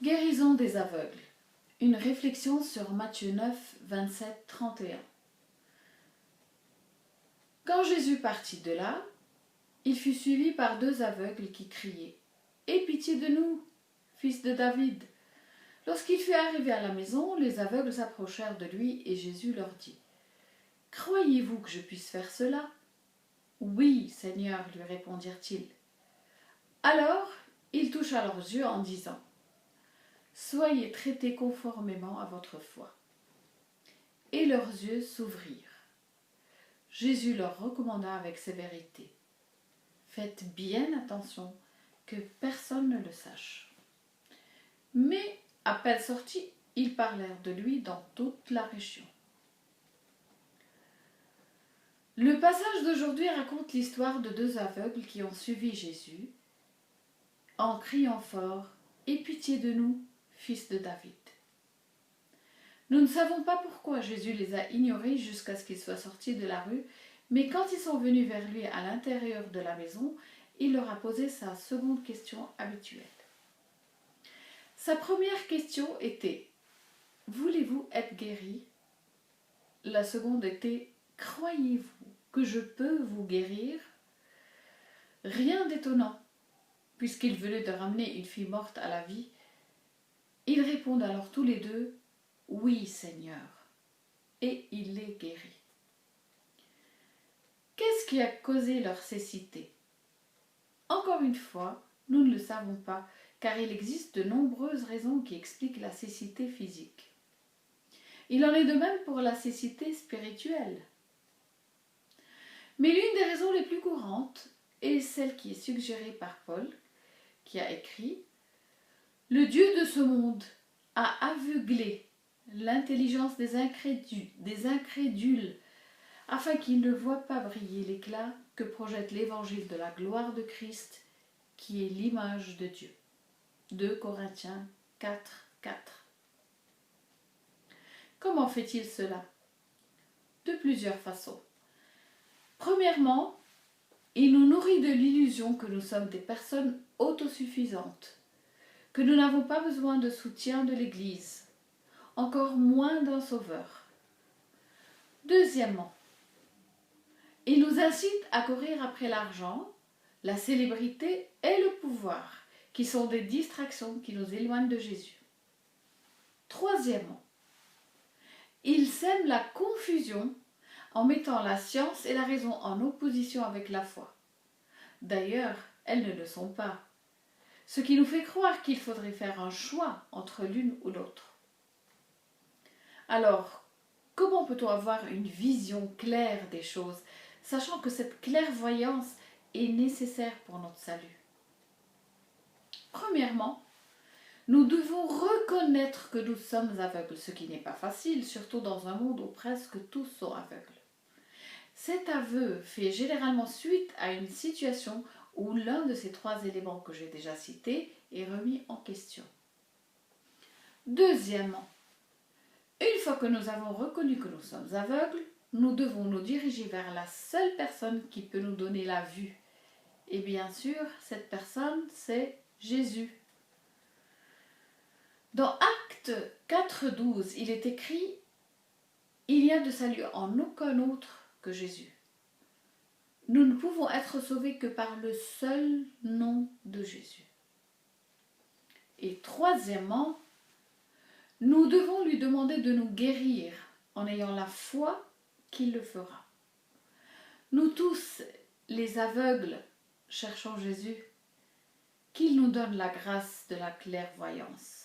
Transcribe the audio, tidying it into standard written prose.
Guérison des aveugles. Une réflexion sur Matthieu 9, 27, 31. Quand Jésus partit de là, il fut suivi par 2 aveugles qui criaient « Aie pitié de nous, fils de David !» Lorsqu'il fut arrivé à la maison, les aveugles s'approchèrent de lui et Jésus leur dit « Croyez-vous que je puisse faire cela ?»« Oui, Seigneur, lui répondirent-ils. Alors, il toucha leurs yeux en disant « Soyez traités conformément à votre foi. » Et leurs yeux s'ouvrirent. Jésus leur recommanda avec sévérité « Faites bien attention que personne ne le sache. » Mais, à peine sortis, ils parlèrent de lui dans toute la région. Le passage d'aujourd'hui raconte l'histoire de 2 aveugles qui ont suivi Jésus en criant fort « Aie pitié de nous, fils de David !» Nous ne savons pas pourquoi Jésus les a ignorés jusqu'à ce qu'ils soient sortis de la rue, mais quand ils sont venus vers lui à l'intérieur de la maison, il leur a posé sa seconde question habituelle. Sa première question était « Voulez-vous être guéri ?» La seconde était « Croyez-vous que je peux vous guérir ?» Rien d'étonnant, puisqu'il venait de ramener une fille morte à la vie. Ils répondent alors tous les 2 « Oui, Seigneur », et il les guérit. Qu'est-ce qui a causé leur cécité? Encore une fois, nous ne le savons pas, car il existe de nombreuses raisons qui expliquent la cécité physique. Il en est de même pour la cécité spirituelle. Mais l'une des raisons les plus courantes est celle qui est suggérée par Paul, qui a écrit « Le Dieu de ce monde a aveuglé l'intelligence des incrédules, afin qu'ils ne voient pas briller l'éclat que projette l'évangile de la gloire de Christ, qui est l'image de Dieu. » 2 Corinthiens 4, 4. Comment fait-il cela? De plusieurs façons. Premièrement, il nous nourrit de l'illusion que nous sommes des personnes autosuffisantes, que nous n'avons pas besoin de soutien de l'Église, encore moins d'un sauveur. Deuxièmement, il nous incite à courir après l'argent, la célébrité et le pouvoir, qui sont des distractions qui nous éloignent de Jésus. Troisièmement, il sème la confusion en mettant la science et la raison en opposition avec la foi. D'ailleurs, elles ne le sont pas, ce qui nous fait croire qu'il faudrait faire un choix entre l'une ou l'autre. Alors, comment peut-on avoir une vision claire des choses, sachant que cette clairvoyance est nécessaire pour notre salut? Premièrement, nous devons reconnaître que nous sommes aveugles, ce qui n'est pas facile, surtout dans un monde où presque tous sont aveugles. Cet aveu fait généralement suite à une situation où l'un de ces 3 éléments que j'ai déjà cités est remis en question. Deuxièmement, une fois que nous avons reconnu que nous sommes aveugles, nous devons nous diriger vers la seule personne qui peut nous donner la vue. Et bien sûr, cette personne, c'est Jésus. Dans Actes 4,12, il est écrit « Il n'y a de salut en aucun autre que Jésus. Nous ne pouvons être sauvés que par le seul nom de Jésus. » Et troisièmement, nous devons lui demander de nous guérir en ayant la foi qu'il le fera. Nous tous, les aveugles, cherchons Jésus, qu'il nous donne la grâce de la clairvoyance.